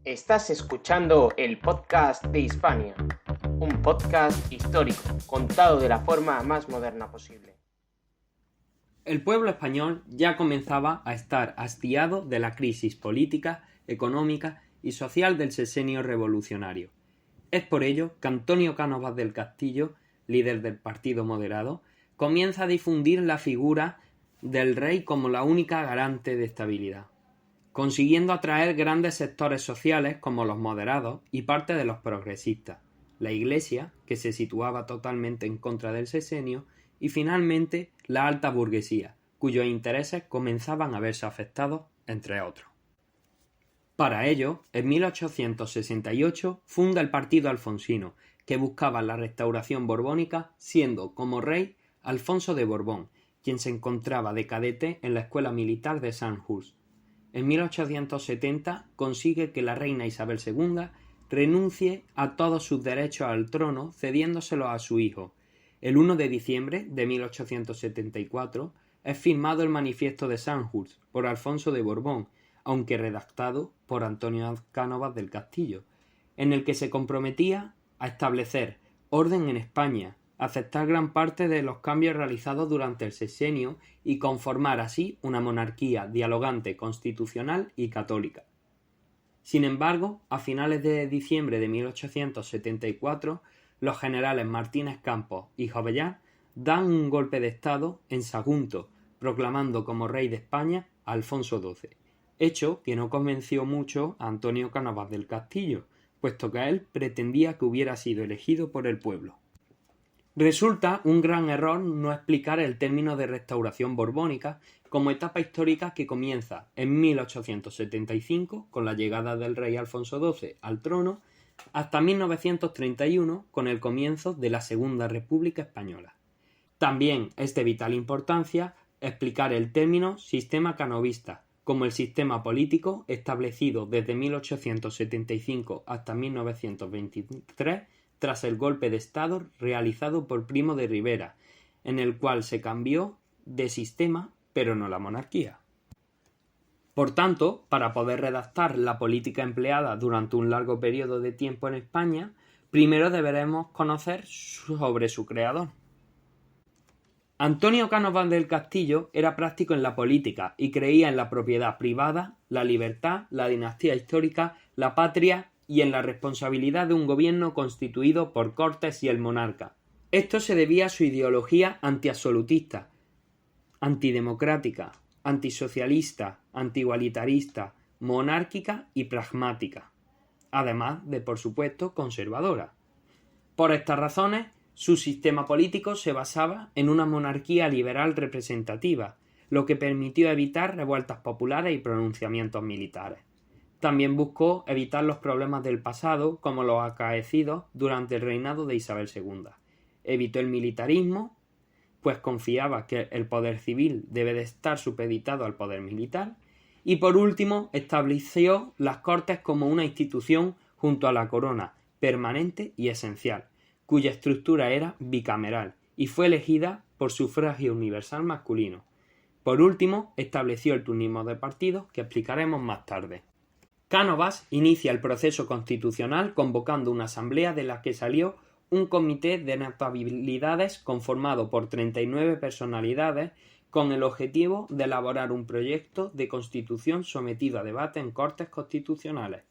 Estás escuchando el podcast de Hispania, un podcast histórico contado de la forma más moderna posible. El pueblo español ya comenzaba a estar hastiado de la crisis política, económica y social del sexenio revolucionario. Es por ello que Antonio Cánovas del Castillo, líder del Partido Moderado, comienza a difundir la figura del rey como la única garante de estabilidad, consiguiendo atraer grandes sectores sociales como los moderados y parte de los progresistas, la Iglesia, que se situaba totalmente en contra del sexenio, y finalmente la alta burguesía, cuyos intereses comenzaban a verse afectados, entre otros. Para ello, en 1868 funda el Partido Alfonsino, que buscaba la restauración borbónica, siendo como rey Alfonso de Borbón, quien se encontraba de cadete en la Escuela Militar de Sandhurst. En 1870 consigue que la reina Isabel II renuncie a todos sus derechos al trono, cediéndoselo a su hijo. El 1 de diciembre de 1874 es firmado el Manifiesto de Sandhurst por Alfonso de Borbón, aunque redactado por Antonio Cánovas del Castillo, en el que se comprometía a establecer orden en España, aceptar gran parte de los cambios realizados durante el sexenio y conformar así una monarquía dialogante, constitucional y católica. Sin embargo, a finales de diciembre de 1874, los generales Martínez Campos y Jovellanos dan un golpe de estado en Sagunto, proclamando como rey de España a Alfonso XII, hecho que no convenció mucho a Antonio Cánovas del Castillo, puesto que él pretendía que hubiera sido elegido por el pueblo. Resulta un gran error no explicar el término de restauración borbónica como etapa histórica que comienza en 1875 con la llegada del rey Alfonso XII al trono hasta 1931 con el comienzo de la Segunda República Española. También es de vital importancia explicar el término sistema canovista como el sistema político establecido desde 1875 hasta 1923 tras el golpe de Estado realizado por Primo de Rivera, en el cual se cambió de sistema, pero no la monarquía. Por tanto, para poder redactar la política empleada durante un largo periodo de tiempo en España, primero deberemos conocer sobre su creador. Antonio Cánovas del Castillo era práctico en la política y creía en la propiedad privada, la libertad, la dinastía histórica, la patria y en la responsabilidad de un gobierno constituido por Cortes y el monarca. Esto se debía a su ideología antiabsolutista, antidemocrática, antisocialista, antigualitarista, monárquica y pragmática, además de, por supuesto, conservadora. Por estas razones, su sistema político se basaba en una monarquía liberal representativa, lo que permitió evitar revueltas populares y pronunciamientos militares. También buscó evitar los problemas del pasado, como los acaecidos durante el reinado de Isabel II. Evitó el militarismo, pues confiaba que el poder civil debe de estar supeditado al poder militar, y por último estableció las Cortes como una institución junto a la corona, permanente y esencial, cuya estructura era bicameral y fue elegida por sufragio universal masculino. Por último, estableció el turnismo de partidos, que explicaremos más tarde. Cánovas inicia el proceso constitucional convocando una asamblea de la que salió un comité de notabilidades conformado por 39 personalidades con el objetivo de elaborar un proyecto de constitución sometido a debate en Cortes Constitucionales,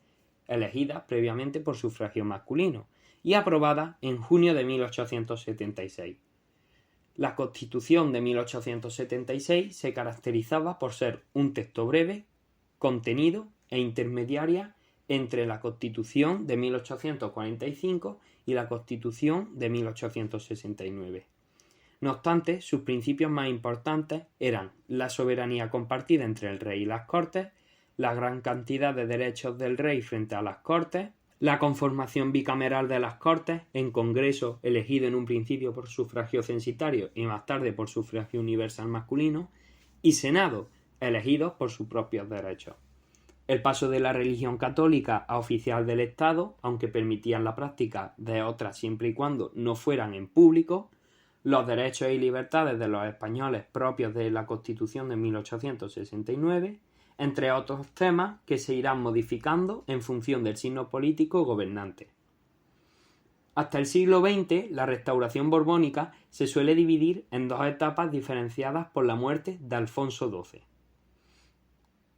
elegidas previamente por sufragio masculino, y aprobada en junio de 1876. La Constitución de 1876 se caracterizaba por ser un texto breve, contenido e intermediaria entre la Constitución de 1845 y la Constitución de 1869. No obstante, sus principios más importantes eran la soberanía compartida entre el rey y las Cortes, la gran cantidad de derechos del rey frente a las Cortes, la conformación bicameral de las Cortes, en Congreso elegido en un principio por sufragio censitario y más tarde por sufragio universal masculino, y Senado, elegidos por sus propios derechos. El paso de la religión católica a oficial del Estado, aunque permitían la práctica de otras siempre y cuando no fueran en público, los derechos y libertades de los españoles propios de la Constitución de 1869, entre otros temas que se irán modificando en función del signo político gobernante. Hasta el siglo XX, la restauración borbónica se suele dividir en dos etapas diferenciadas por la muerte de Alfonso XII.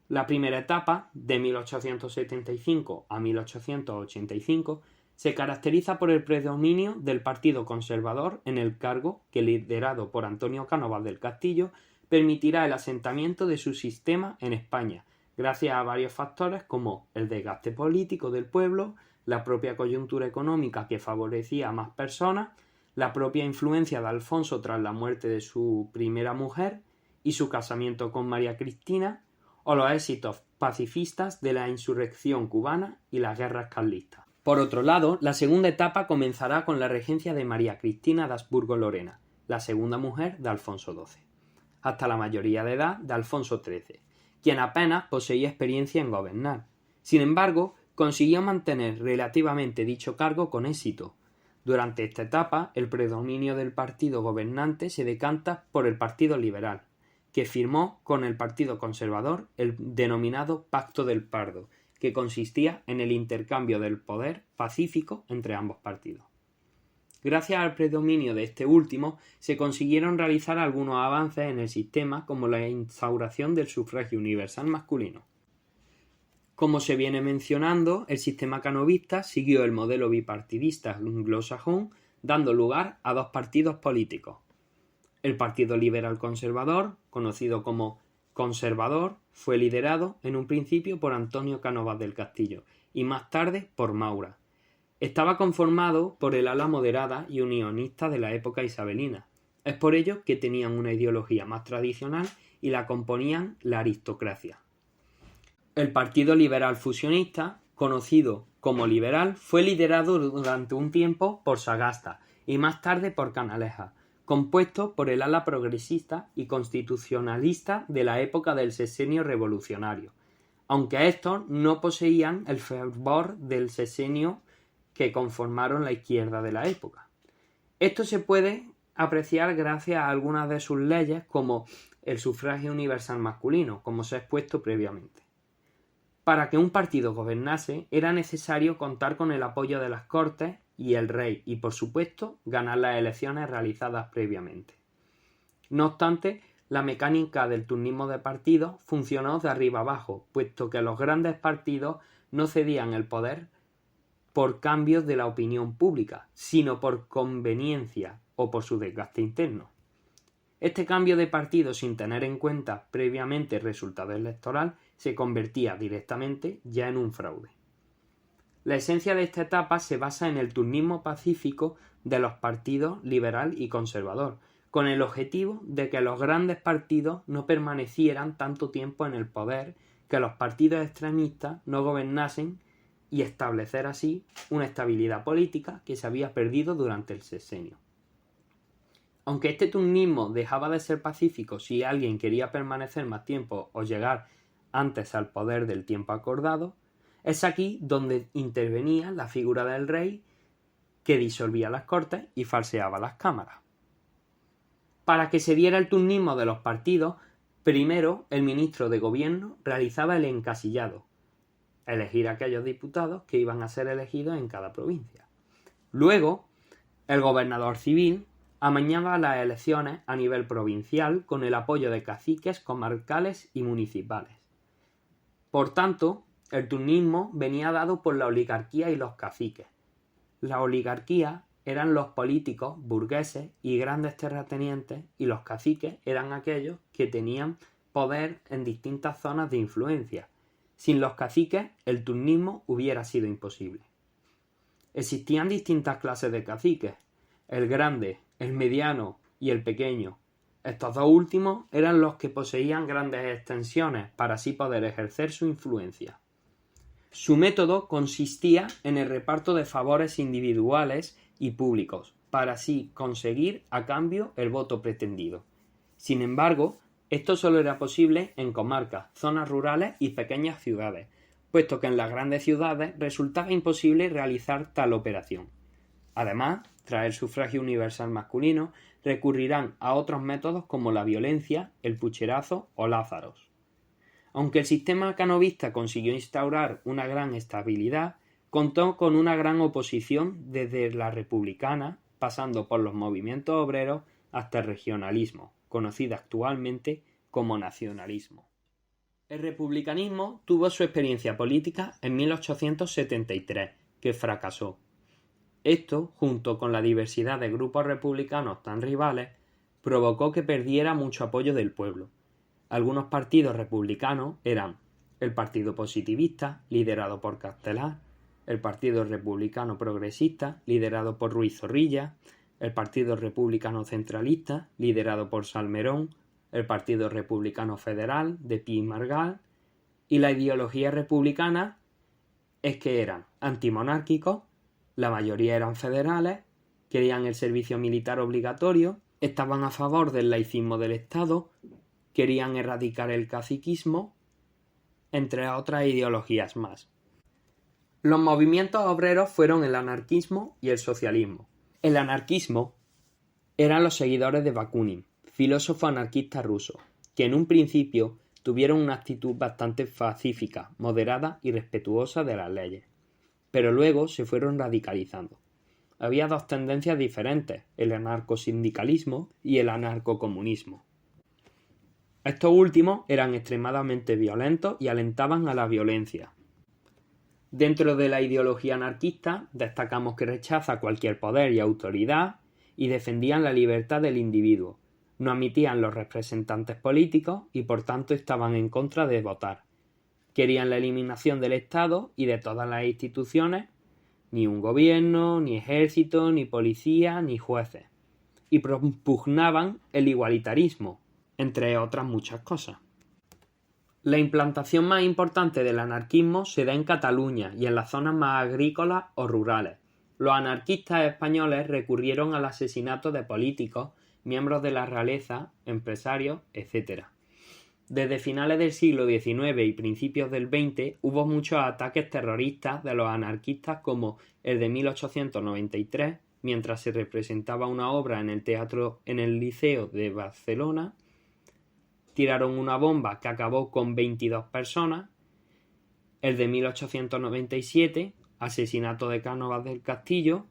La primera etapa, de 1875 a 1885, se caracteriza por el predominio del Partido Conservador en el cargo que, liderado por Antonio Cánovas del Castillo, permitirá el asentamiento de su sistema en España, gracias a varios factores como el desgaste político del pueblo, la propia coyuntura económica que favorecía a más personas, la propia influencia de Alfonso tras la muerte de su primera mujer y su casamiento con María Cristina, o los éxitos pacifistas de la insurrección cubana y las guerras carlistas. Por otro lado, la segunda etapa comenzará con la regencia de María Cristina de Habsburgo-Lorena, la segunda mujer de Alfonso XII, hasta la mayoría de edad de Alfonso XIII, quien apenas poseía experiencia en gobernar. Sin embargo, consiguió mantener relativamente dicho cargo con éxito. Durante esta etapa, el predominio del partido gobernante se decanta por el Partido Liberal, que firmó con el Partido Conservador el denominado Pacto del Pardo, que consistía en el intercambio del poder pacífico entre ambos partidos. Gracias al predominio de este último, se consiguieron realizar algunos avances en el sistema, como la instauración del sufragio universal masculino. Como se viene mencionando, el sistema canovista siguió el modelo bipartidista anglosajón, dando lugar a dos partidos políticos. El Partido Liberal Conservador, conocido como Conservador, fue liderado en un principio por Antonio Cánovas del Castillo y más tarde por Maura. Estaba conformado por el ala moderada y unionista de la época isabelina. Es por ello que tenían una ideología más tradicional y la componían la aristocracia. El Partido Liberal Fusionista, conocido como Liberal, fue liderado durante un tiempo por Sagasta y más tarde por Canalejas, compuesto por el ala progresista y constitucionalista de la época del sexenio revolucionario, aunque estos no poseían el fervor del sexenio que conformaron la izquierda de la época. Esto se puede apreciar gracias a algunas de sus leyes, como el sufragio universal masculino, como se ha expuesto previamente. Para que un partido gobernase era necesario contar con el apoyo de las Cortes y el rey y, por supuesto, ganar las elecciones realizadas previamente. No obstante, la mecánica del turnismo de partidos funcionó de arriba abajo, puesto que los grandes partidos no cedían el poder por cambios de la opinión pública, sino por conveniencia o por su desgaste interno. Este cambio de partido, sin tener en cuenta previamente el resultado electoral, se convertía directamente ya en un fraude. La esencia de esta etapa se basa en el turnismo pacífico de los partidos liberal y conservador, con el objetivo de que los grandes partidos no permanecieran tanto tiempo en el poder, que los partidos extremistas no gobernasen y establecer así una estabilidad política que se había perdido durante el sexenio. Aunque este turnismo dejaba de ser pacífico si alguien quería permanecer más tiempo o llegar antes al poder del tiempo acordado, es aquí donde intervenía la figura del rey, que disolvía las Cortes y falseaba las cámaras. Para que se diera el turnismo de los partidos, primero el ministro de gobierno realizaba el encasillado, elegir a aquellos diputados que iban a ser elegidos en cada provincia. Luego, el gobernador civil amañaba las elecciones a nivel provincial con el apoyo de caciques comarcales y municipales. Por tanto, el turnismo venía dado por la oligarquía y los caciques. La oligarquía eran los políticos, burgueses y grandes terratenientes, y los caciques eran aquellos que tenían poder en distintas zonas de influencia. Sin los caciques, el turnismo hubiera sido imposible. Existían distintas clases de caciques: el grande, el mediano y el pequeño. Estos dos últimos eran los que poseían grandes extensiones para así poder ejercer su influencia. Su método consistía en el reparto de favores individuales y públicos, para así conseguir a cambio el voto pretendido. Sin embargo, esto solo era posible en comarcas, zonas rurales y pequeñas ciudades, puesto que en las grandes ciudades resultaba imposible realizar tal operación. Además, tras el sufragio universal masculino, recurrirán a otros métodos como la violencia, el pucherazo o lázaros. Aunque el sistema canovista consiguió instaurar una gran estabilidad, contó con una gran oposición desde la republicana, pasando por los movimientos obreros hasta el regionalismo, conocido actualmente como nacionalismo. El republicanismo tuvo su experiencia política en 1873, que fracasó. Esto, junto con la diversidad de grupos republicanos tan rivales, provocó que perdiera mucho apoyo del pueblo. Algunos partidos republicanos eran el Partido Positivista, liderado por Castelar, el Partido Republicano Progresista, liderado por Ruiz Zorrilla, el Partido Republicano Centralista, liderado por Salmerón, el Partido Republicano Federal, de Pi y Margall, y la ideología republicana es que eran antimonárquicos, la mayoría eran federales, querían el servicio militar obligatorio, estaban a favor del laicismo del Estado, querían erradicar el caciquismo, entre otras ideologías más. Los movimientos obreros fueron el anarquismo y el socialismo. El anarquismo eran los seguidores de Bakunin, filósofo anarquista ruso, que en un principio tuvieron una actitud bastante pacífica, moderada y respetuosa de las leyes, pero luego se fueron radicalizando. Había dos tendencias diferentes, el anarcosindicalismo y el anarcocomunismo. Estos últimos eran extremadamente violentos y alentaban a la violencia. Dentro de la ideología anarquista destacamos que rechaza cualquier poder y autoridad y defendían la libertad del individuo. No admitían los representantes políticos y por tanto estaban en contra de votar. Querían la eliminación del Estado y de todas las instituciones, ni un gobierno, ni ejército, ni policía, ni jueces. Y propugnaban el igualitarismo, entre otras muchas cosas. La implantación más importante del anarquismo se da en Cataluña y en las zonas más agrícolas o rurales. Los anarquistas españoles recurrieron al asesinato de políticos, miembros de la realeza, empresarios, etc. Desde finales del siglo XIX y principios del XX hubo muchos ataques terroristas de los anarquistas, como el de 1893, mientras se representaba una obra en el Liceo de Barcelona. Tiraron una bomba que acabó con 22 personas. El de 1897, asesinato de Cánovas del Castillo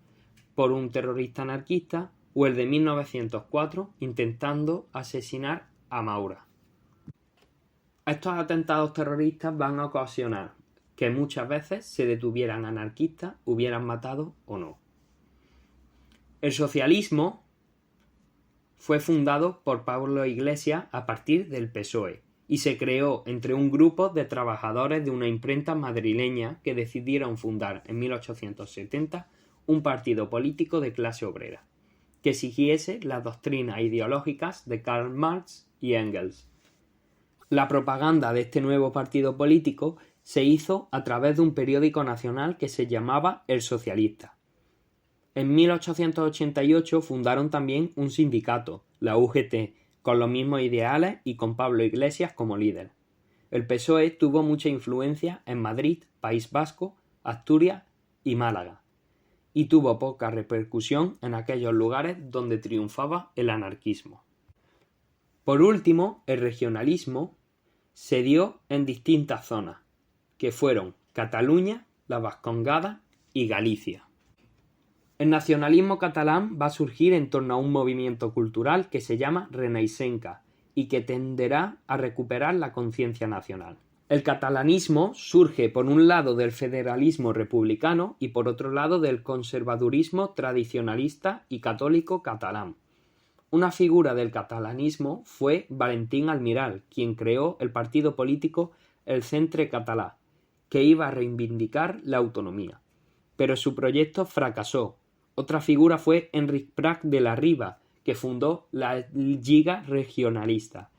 por un terrorista anarquista, o el de 1904, intentando asesinar a Maura. Estos atentados terroristas van a ocasionar que muchas veces se detuvieran anarquistas, hubieran matado o no. El socialismo fue fundado por Pablo Iglesias a partir del PSOE y se creó entre un grupo de trabajadores de una imprenta madrileña que decidieron fundar en 1870 un partido político de clase obrera, que siguiese las doctrinas ideológicas de Karl Marx y Engels. La propaganda de este nuevo partido político se hizo a través de un periódico nacional que se llamaba El Socialista. En 1888 fundaron también un sindicato, la UGT, con los mismos ideales y con Pablo Iglesias como líder. El PSOE tuvo mucha influencia en Madrid, País Vasco, Asturias y Málaga, y tuvo poca repercusión en aquellos lugares donde triunfaba el anarquismo. Por último, el regionalismo se dio en distintas zonas, que fueron Cataluña, la Vascongada y Galicia. El nacionalismo catalán va a surgir en torno a un movimiento cultural que se llama Renaixenca y que tenderá a recuperar la conciencia nacional. El catalanismo surge por un lado del federalismo republicano y por otro lado del conservadurismo tradicionalista y católico catalán. Una figura del catalanismo fue Valentín Almiral, quien creó el partido político El Centre Català, que iba a reivindicar la autonomía. Pero su proyecto fracasó. Otra figura fue Enric Prat de la Riba, que fundó la Lliga Regionalista,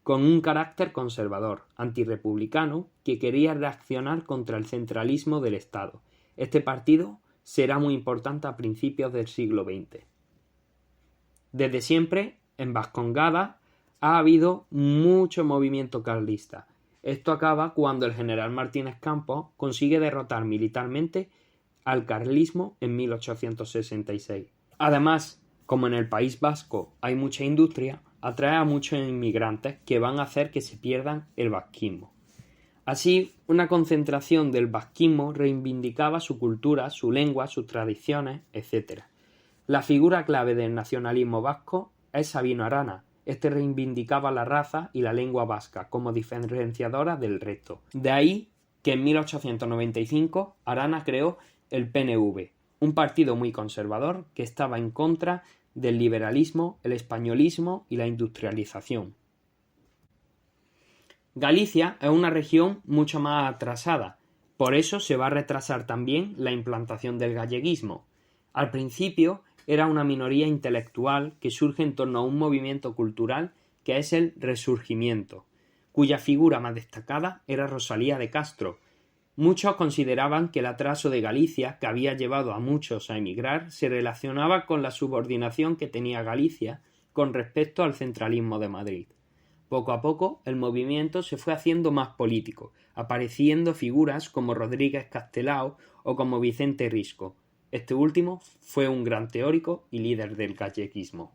con un carácter conservador, antirrepublicano, que quería reaccionar contra el centralismo del Estado. Este partido será muy importante a principios del siglo XX. Desde siempre, en Vascongada, ha habido mucho movimiento carlista. Esto acaba cuando el general Martínez Campos consigue derrotar militarmente al carlismo en 1866. Además, como en el País Vasco hay mucha industria, atrae a muchos inmigrantes que van a hacer que se pierdan el vasquismo. Así, una concentración del vasquismo reivindicaba su cultura, su lengua, sus tradiciones, etc. La figura clave del nacionalismo vasco es Sabino Arana. Este reivindicaba la raza y la lengua vasca como diferenciadora del resto. De ahí que en 1895 Arana creó el PNV, un partido muy conservador que estaba en contra del liberalismo, el españolismo y la industrialización. Galicia es una región mucho más atrasada, por eso se va a retrasar también la implantación del galleguismo. Al principio era una minoría intelectual que surge en torno a un movimiento cultural que es el Resurgimiento, cuya figura más destacada era Rosalía de Castro. Muchos consideraban que el atraso de Galicia, que había llevado a muchos a emigrar, se relacionaba con la subordinación que tenía Galicia con respecto al centralismo de Madrid. Poco a poco, el movimiento se fue haciendo más político, apareciendo figuras como Rodríguez Castelao o como Vicente Risco. Este último fue un gran teórico y líder del galleguismo.